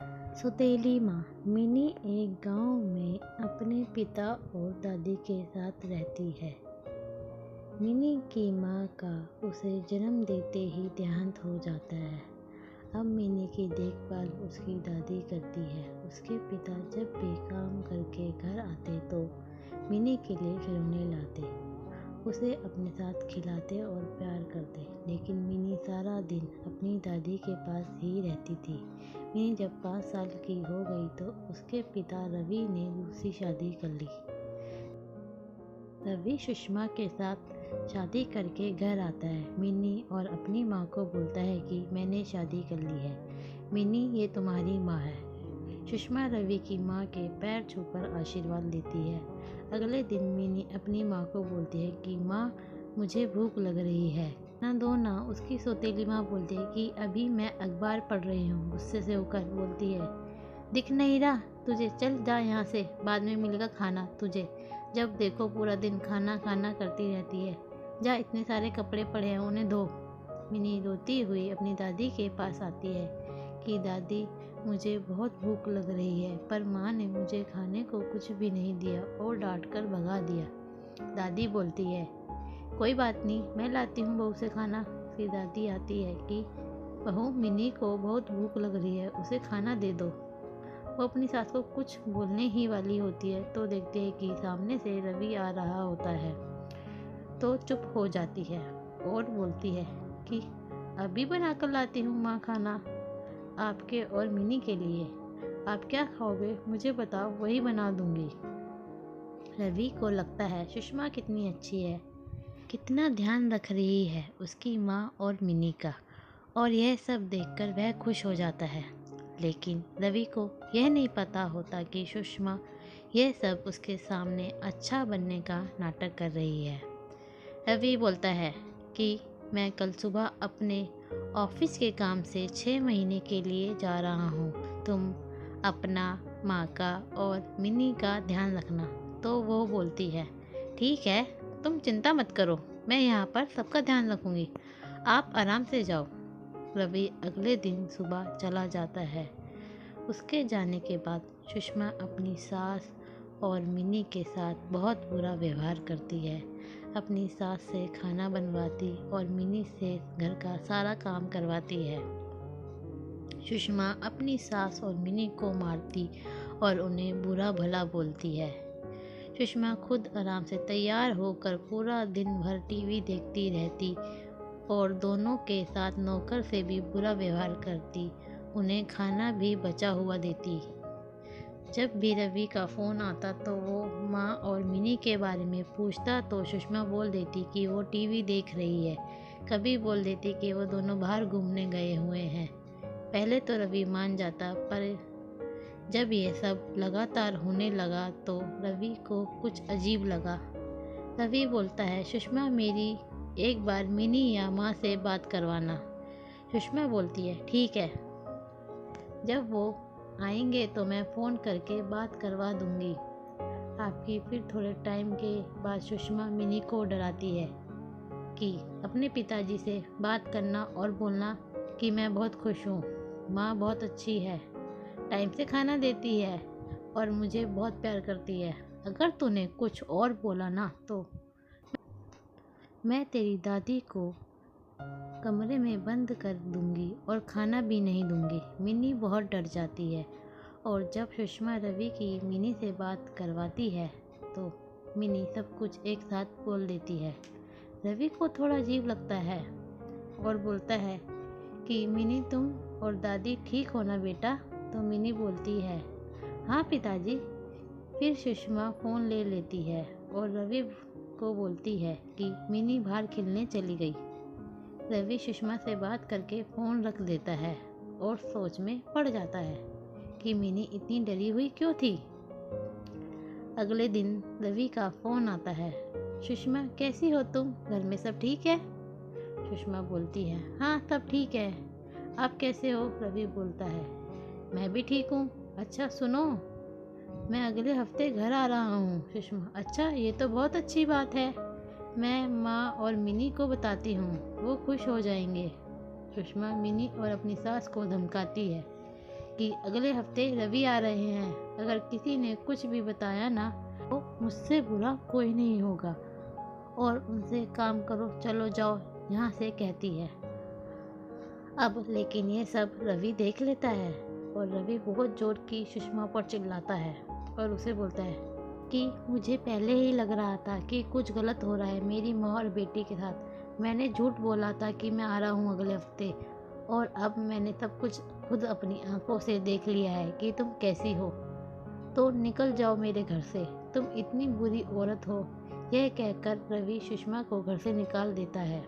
सौतेली माँ। मिनी एक गांव में अपने पिता और दादी के साथ रहती है। मिनी की माँ का उसे जन्म देते ही देहांत हो जाता है। अब मिनी की देखभाल उसकी दादी करती है। उसके पिता जब भी काम करके घर आते तो मिनी के लिए खिलौने लाते, उसे अपने साथ खिलाते और प्यार करते। लेकिन मिनी सारा दिन अपनी दादी के पास ही रहती थी। मिनी जब 5 साल की हो गई तो उसके पिता रवि ने दूसरी शादी कर ली। रवि सुषमा के साथ शादी करके घर आता है। मिनी और अपनी माँ को बोलता है कि मैंने शादी कर ली है, मिनी ये तुम्हारी माँ है। सुषमा रवि की माँ के पैर छूकर आशीर्वाद लेती है। अगले दिन मिनी अपनी माँ को बोलती है कि माँ मुझे भूख लग रही है, ना दो ना। उसकी सौतेली माँ बोलती है कि अभी मैं अखबार पढ़ रही हूँ। गुस्से से होकर बोलती है, दिख नहीं रहा तुझे, चल जा यहाँ से, बाद में मिलेगा खाना तुझे। जब देखो पूरा दिन खाना खाना करती रहती है। जा, इतने सारे कपड़े पड़े हैं उन्हें धो। मिनी रोती हुई अपनी दादी के पास आती है कि दादी मुझे बहुत भूख लग रही है, पर माँ ने मुझे खाने को कुछ भी नहीं दिया और डांट कर भगा दिया। दादी बोलती है, कोई बात नहीं, मैं लाती हूँ बहू से खाना। फिर दादी आती है कि बहू मिनी को बहुत भूख लग रही है, उसे खाना दे दो। वो अपनी सास को कुछ बोलने ही वाली होती है तो देखते हैं कि सामने से रवि आ रहा होता है, तो चुप हो जाती है और बोलती है कि अभी बना कर लाती हूँ माँ खाना, आपके और मिनी के लिए। आप क्या खाओगे मुझे बताओ, वही बना दूंगी। रवि को लगता है सुषमा कितनी अच्छी है, कितना ध्यान रख रही है उसकी माँ और मिनी का, और यह सब देखकर वह खुश हो जाता है। लेकिन रवि को यह नहीं पता होता कि सुषमा यह सब उसके सामने अच्छा बनने का नाटक कर रही है। रवि बोलता है कि मैं कल सुबह अपने ऑफिस के काम से 6 महीने के लिए जा रहा हूँ, तुम अपना, माँ का और मिनी का ध्यान रखना। तो वो बोलती है, ठीक है, तुम चिंता मत करो, मैं यहाँ पर सबका ध्यान रखूँगी, आप आराम से जाओ। रवि अगले दिन सुबह चला जाता है। उसके जाने के बाद सुषमा अपनी सास और मिनी के साथ बहुत बुरा व्यवहार करती है। अपनी सास से खाना बनवाती और मिनी से घर का सारा काम करवाती है। सुषमा अपनी सास और मिनी को मारती और उन्हें बुरा भला बोलती है। सुषमा खुद आराम से तैयार होकर पूरा दिन भर टीवी देखती रहती और दोनों के साथ नौकर से भी बुरा व्यवहार करती, उन्हें खाना भी बचा हुआ देती। जब भी रवि का फ़ोन आता तो वो माँ और मिनी के बारे में पूछता तो सुषमा बोल देती कि वो टीवी देख रही है, कभी बोल देती कि वो दोनों बाहर घूमने गए हुए हैं। पहले तो रवि मान जाता, पर जब ये सब लगातार होने लगा तो रवि को कुछ अजीब लगा। रवि बोलता है, सुषमा मेरी एक बार मिनी या माँ से बात करवाना। सुषमा बोलती है, ठीक है, जब वो आएंगे तो मैं फ़ोन करके बात करवा दूंगी आपकी। फिर थोड़े टाइम के बाद सुषमा मिनी को डराती है कि अपने पिताजी से बात करना और बोलना कि मैं बहुत खुश हूँ, माँ बहुत अच्छी है, टाइम से खाना देती है और मुझे बहुत प्यार करती है। अगर तूने कुछ और बोला ना तो मैं तेरी दादी को कमरे में बंद कर दूंगी और खाना भी नहीं दूंगी। मिनी बहुत डर जाती है और जब सुषमा रवि की मिनी से बात करवाती है तो मिनी सब कुछ एक साथ बोल देती है। रवि को थोड़ा अजीब लगता है और बोलता है कि मिनी तुम और दादी ठीक हो ना बेटा। तो मिनी बोलती है, हाँ पिताजी। फिर सुषमा फ़ोन ले लेती है और रवि को बोलती है कि मिनी बाहर खेलने चली गई। रवि सुषमा से बात करके फ़ोन रख देता है और सोच में पड़ जाता है कि मिनी इतनी डरी हुई क्यों थी। अगले दिन रवि का फ़ोन आता है, सुषमा कैसी हो तुम, घर में सब ठीक है? सुषमा बोलती है, हाँ सब ठीक है, आप कैसे हो? रवि बोलता है, मैं भी ठीक हूँ। अच्छा सुनो, मैं अगले हफ्ते घर आ रहा हूँ। सुषमा, अच्छा ये तो बहुत अच्छी बात है, मैं माँ और मिनी को बताती हूँ, वो खुश हो जाएंगे। सुषमा मिनी और अपनी सास को धमकाती है कि अगले हफ्ते रवि आ रहे हैं। अगर किसी ने कुछ भी बताया ना तो मुझसे बुरा कोई नहीं होगा और उनसे काम करो, चलो जाओ यहाँ से, कहती है। अब लेकिन ये सब रवि देख लेता है और रवि बहुत जोर की सुषमा पर चिल्लाता है और उसे बोलता है कि मुझे पहले ही लग रहा था कि कुछ गलत हो रहा है मेरी माँ और बेटी के साथ। मैंने झूठ बोला था कि मैं आ रहा हूँ अगले हफ्ते, और अब मैंने सब कुछ खुद अपनी आंखों से देख लिया है कि तुम कैसी हो। तो निकल जाओ मेरे घर से, तुम इतनी बुरी औरत हो। यह कहकर रवि सुषमा को घर से निकाल देता है।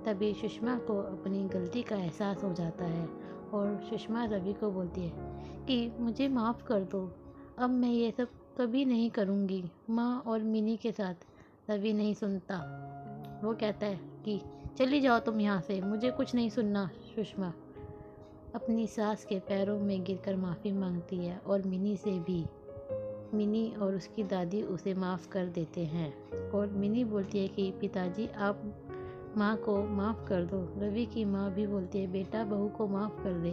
तभी सुषमा को अपनी गलती का एहसास हो जाता है और सुषमा रवि को बोलती है कि मुझे माफ़ कर दो, अब मैं ये सब कभी नहीं करूँगी माँ और मिनी के साथ। रवि नहीं सुनता, वो कहता है कि चली जाओ तुम यहाँ से, मुझे कुछ नहीं सुनना। सुषमा अपनी सास के पैरों में गिरकर माफ़ी मांगती है और मिनी से भी। मिनी और उसकी दादी उसे माफ़ कर देते हैं और मिनी बोलती है कि पिताजी आप माँ को माफ़ कर दो। रवि की माँ भी बोलती है बेटा बहू को माफ़ कर दे।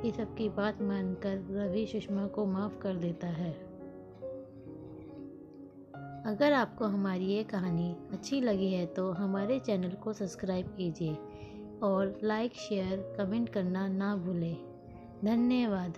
ये सब की बात मानकर रवि सुषमा को माफ़ कर देता है। अगर आपको हमारी ये कहानी अच्छी लगी है तो हमारे चैनल को सब्सक्राइब कीजिए और लाइक शेयर कमेंट करना ना भूलें। धन्यवाद।